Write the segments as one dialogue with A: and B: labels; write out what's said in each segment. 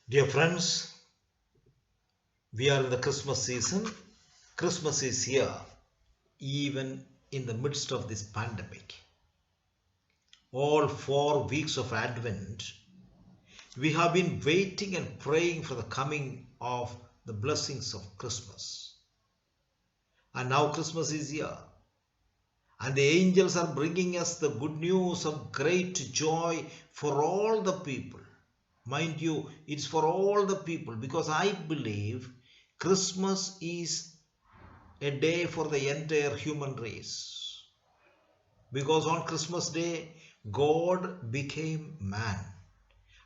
A: Dear friends, we are in the Christmas season. Christmas is here, even in the midst of this pandemic. All 4 weeks of Advent, we have been waiting and praying for the coming of the blessings of Christmas. And now Christmas is here. And the angels are bringing us the good news of great joy for all the people. Mind you, it's for all the people because I believe Christmas is a day for the entire human race. Because on Christmas Day, God became man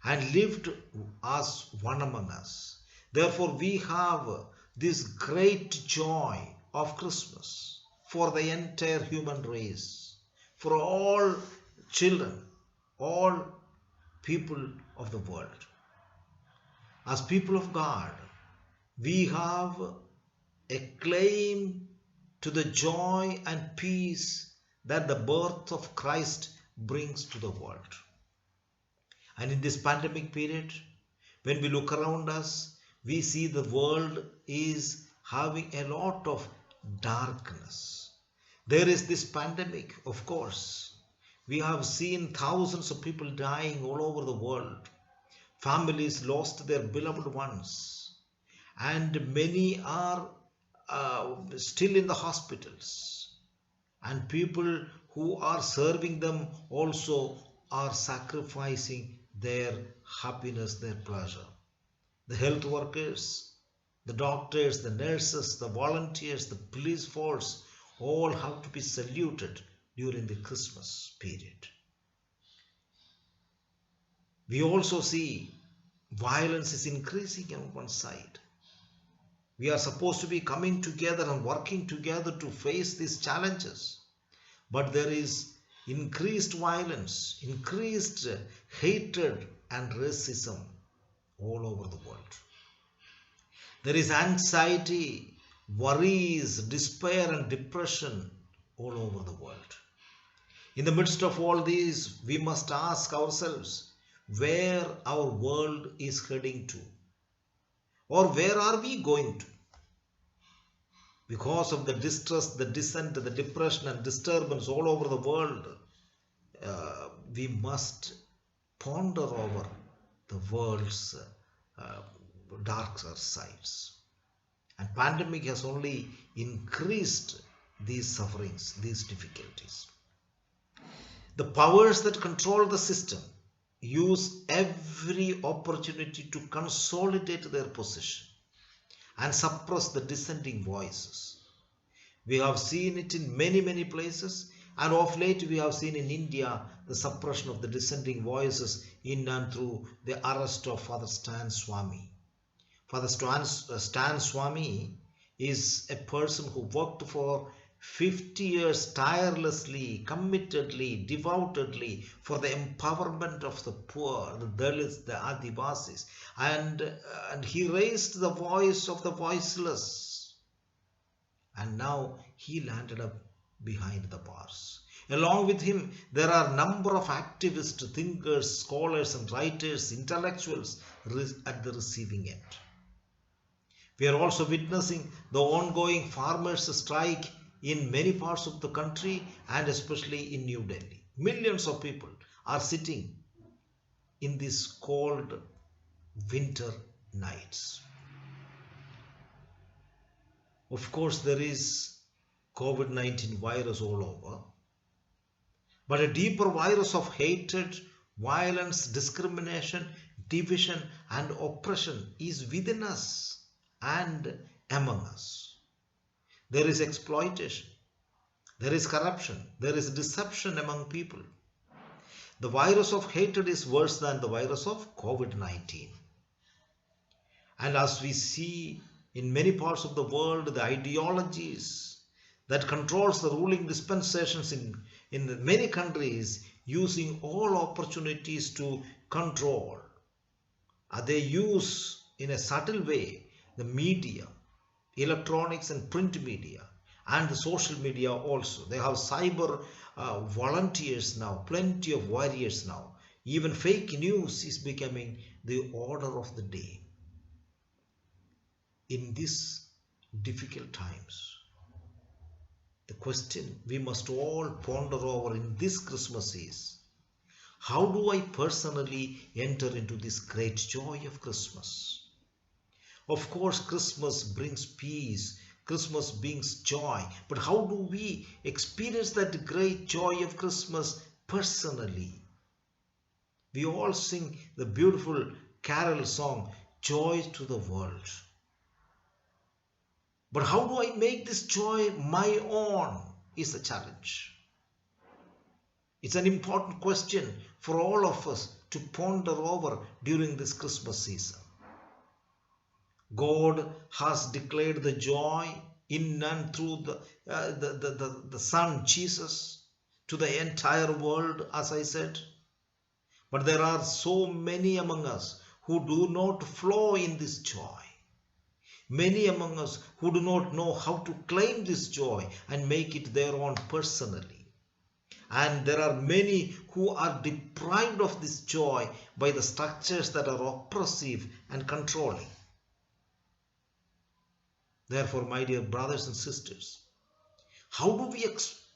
A: and lived as one among us. Therefore, we have this great joy of Christmas for the entire human race, for all children, all people of the world. As people of God, we have a claim to the joy and peace that the birth of Christ brings to the world. And in this pandemic period, when we look around us, we see the world is having a lot of darkness. There is this pandemic, of course. We have seen thousands of people dying all over the world. Families lost their beloved ones. And many are still in the hospitals. And people who are serving them also are sacrificing their happiness, their pleasure. The health workers, the doctors, the nurses, the volunteers, the police force, all have to be saluted during the Christmas period. We also see violence is increasing on one side. We are supposed to be coming together and working together to face these challenges. But there is increased violence, increased hatred and racism all over the world. There is anxiety, worries, despair and depression all over the world. In the midst of all these, we must ask ourselves where our world is heading to, or where are we going to? Because of the distress, the dissent, the depression and disturbance all over the world, we must ponder over the world's darker sides. And pandemic has only increased these sufferings, these difficulties. The powers that control the system use every opportunity to consolidate their position and suppress the dissenting voices. We have seen it in many places, and of late we have seen in India the suppression of the dissenting voices in and through the arrest of Father Stan Swami. Father Stan Swami is a person who worked for 50 years tirelessly, committedly, devoutedly for the empowerment of the poor, the Dalits, the Adivasis, and he raised the voice of the voiceless. And now he landed up behind the bars. Along with him, there are a number of activists, thinkers, scholars and writers, intellectuals at the receiving end. We are also witnessing the ongoing farmers' strike in many parts of the country and especially in New Delhi. Millions of people are sitting in these cold winter nights. Of course, there is COVID-19 virus all over, but a deeper virus of hatred, violence, discrimination, division and oppression is within us and among us. There is exploitation, there is corruption, there is deception among people. The virus of hatred is worse than the virus of COVID-19. And as we see in many parts of the world, the ideologies that controls the ruling dispensations in many countries using all opportunities to control. They use in a subtle way the media, electronics and print media and the social media also. They have cyber volunteers now, plenty of warriors now Even fake news is becoming the order of the day. In these difficult times, the question we must all ponder over in this Christmas is, how do I personally enter into this great joy of Christmas? Of course, Christmas brings peace, Christmas brings joy, but how do we experience that great joy of Christmas personally? We all sing the beautiful carol song, Joy to the World. But how do I make this joy my own is the challenge. It's an important question for all of us to ponder over during this Christmas season. God has declared the joy in and through the Son Jesus to the entire world, as I said. But there are so many among us who do not flow in this joy. Many among us who do not know how to claim this joy and make it their own personally. And there are many who are deprived of this joy by the structures that are oppressive and controlling. Therefore, my dear brothers and sisters, how do we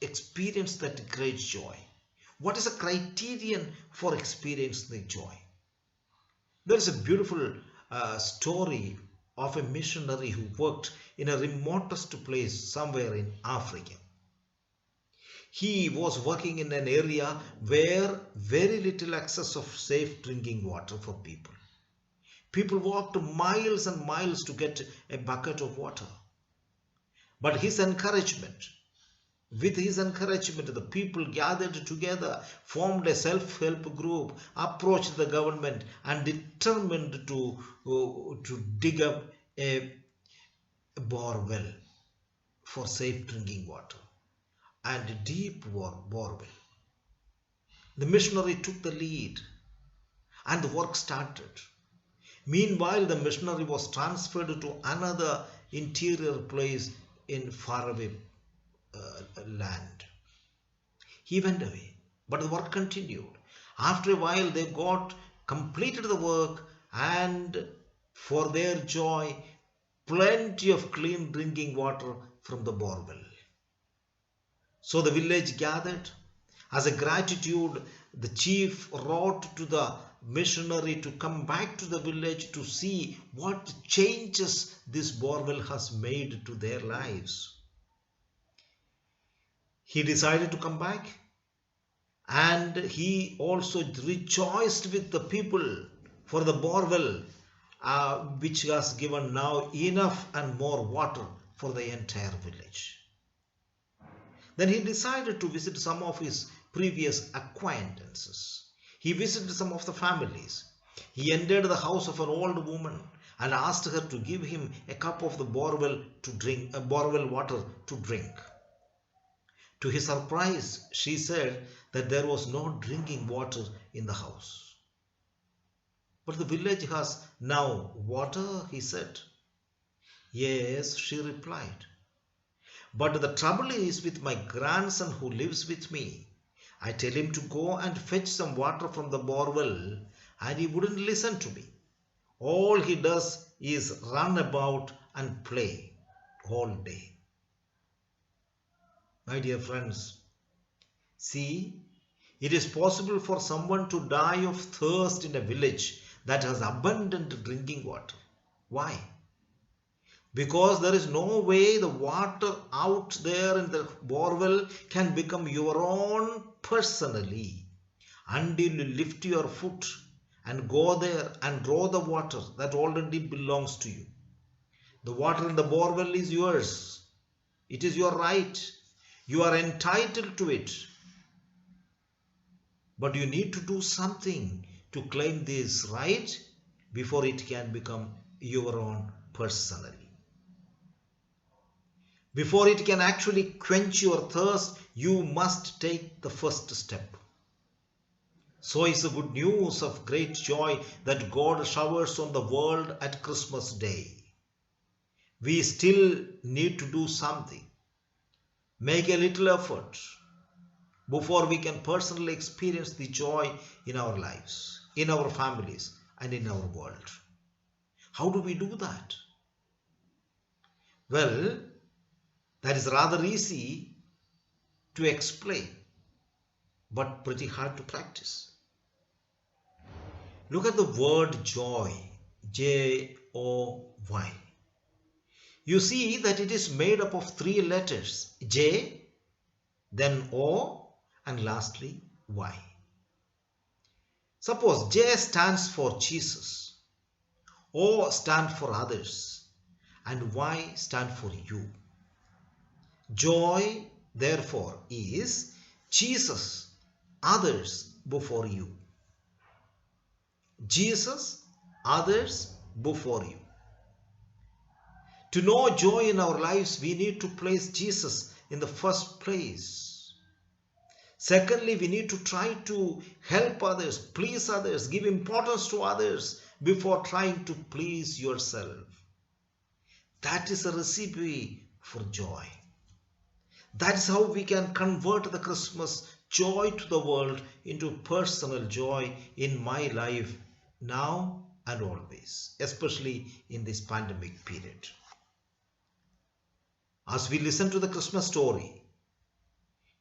A: experience that great joy? What is a criterion for experiencing the joy? There is a beautiful story of a missionary who worked in a remotest place somewhere in Africa. He was working in an area where very little access of safe drinking water for people. People walked miles and miles to get a bucket of water. But with his encouragement, the people gathered together, formed a self-help group, approached the government and determined to dig up a bore well for safe drinking water, and a deep bore well. The missionary took the lead and the work started. Meanwhile, the missionary was transferred to another interior place in faraway land. He went away, but the work continued. After a while, they completed the work, and for their joy, plenty of clean drinking water from the borewell. So the village gathered. As a gratitude, the chief wrote to the missionary to come back to the village to see what changes this borewell has made to their lives. He decided to come back, and he also rejoiced with the people for the borewell which has given now enough and more water for the entire village. Then he decided to visit some of his previous acquaintances. He visited some of the families. He entered the house of an old woman and asked her to give him a cup of the borewell water to drink. To his surprise, she said that there was no drinking water in the house. But the village has now water, he said. Yes, she replied. But the trouble is with my grandson who lives with me. I tell him to go and fetch some water from the borewell, and he wouldn't listen to me. All he does is run about and play all day. My dear friends, see, it is possible for someone to die of thirst in a village that has abundant drinking water. Why? Because there is no way the water out there in the borewell can become your own personally until you lift your foot and go there and draw the water that already belongs to you. The water in the borewell is yours. It is your right. You are entitled to it. But you need to do something to claim this right before it can become your own personally. Before it can actually quench your thirst, you must take the first step. So is the good news of great joy that God showers on the world at Christmas Day. We still need to do something. Make a little effort. before we can personally experience the joy in our lives, in our families, and in our world. How do we do that? Well, that is rather easy to explain, but pretty hard to practice. Look at the word joy, Joy. You see that it is made up of three letters, J, then O, and lastly Y. Suppose J stands for Jesus, O stands for others, and Y stands for you. Joy, therefore, is Jesus, others before you. Jesus, others before you. To know joy in our lives, we need to place Jesus in the first place. Secondly, we need to try to help others, please others, give importance to others before trying to please yourself. That is a recipe for joy. That is how we can convert the Christmas joy to the world into personal joy in my life now and always, especially in this pandemic period. As we listen to the Christmas story,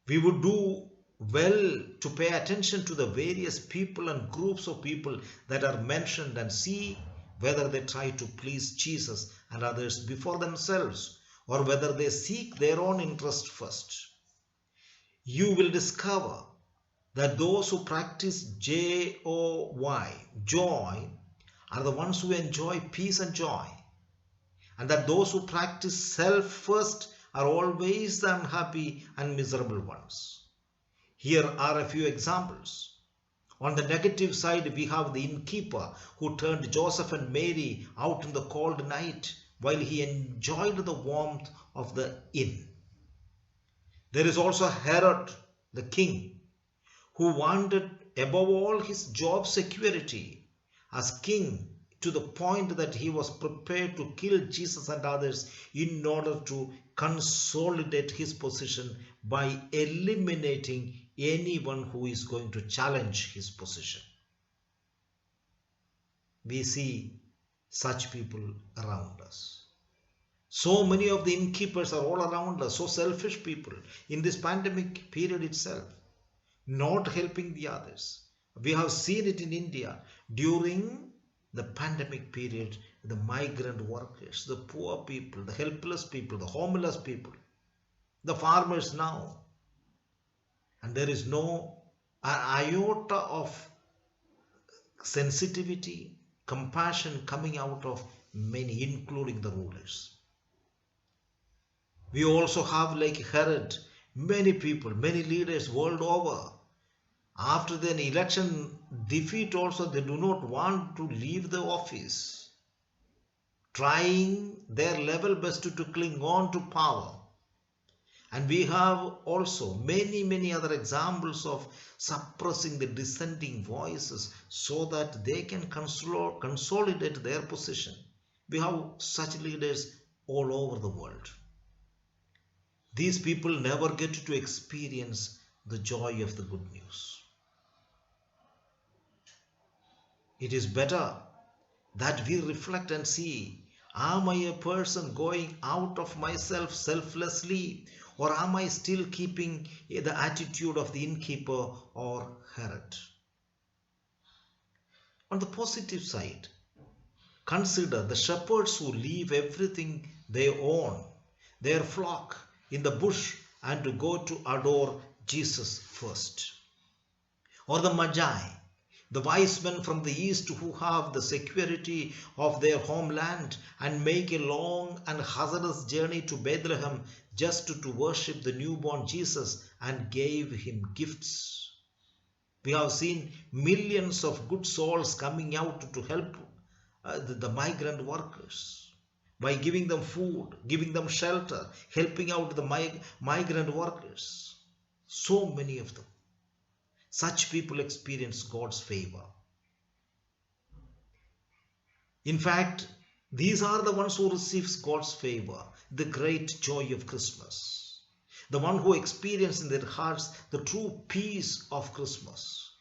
A: we would do well to pay attention to the various people and groups of people that are mentioned and see whether they try to please Jesus and others before themselves, or whether they seek their own interest first. You will discover that those who practice Joy, joy, are the ones who enjoy peace and joy, and that those who practice self first are always the unhappy and miserable ones. Here are a few examples. On the negative side, we have the innkeeper who turned Joseph and Mary out in the cold night while he enjoyed the warmth of the inn. There is also Herod, the king, who wanted above all his job security as king, to the point that he was prepared to kill Jesus and others in order to consolidate his position by eliminating anyone who is going to challenge his position. We see such people around us. So many of the innkeepers are all around us, so selfish people in this pandemic period itself, not helping the others. We have seen it in India during the pandemic period, the migrant workers, the poor people, the helpless people, the homeless people, the farmers now. And there is no iota of sensitivity, compassion coming out of many, including the rulers. We also have, like Herod, many people, many leaders world over. After the election defeat also, they do not want to leave the office, trying their level best to cling on to power. And we have also many other examples of suppressing the dissenting voices so that they can consolidate their position. We have such leaders all over the world. These people never get to experience the joy of the good news. It is better that we reflect and see, am I a person going out of myself selflessly, or am I still keeping the attitude of the innkeeper or Herod? On the positive side, consider the shepherds who leave everything they own, their flock in the bush, and to go to adore Jesus first. Or the Magi, the wise men from the east who have the security of their homeland and make a long and hazardous journey to Bethlehem just to worship the newborn Jesus and gave him gifts. We have seen millions of good souls coming out to help the migrant workers by giving them food, giving them shelter, helping out the migrant workers. So many of them. Such people experience God's favor. In fact, these are the ones who receive God's favor, the great joy of Christmas. the one who experience in their hearts the true peace of Christmas.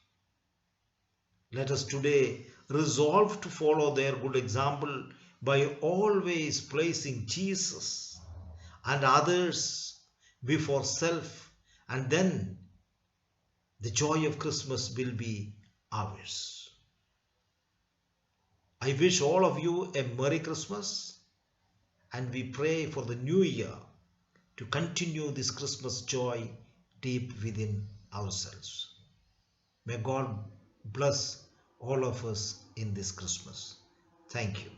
A: Let us today resolve to follow their good example by always placing Jesus and others before self, and then the joy of Christmas will be ours. I wish all of you a Merry Christmas, and we pray for the new year to continue this Christmas joy deep within ourselves. May God bless all of us in this Christmas. Thank you.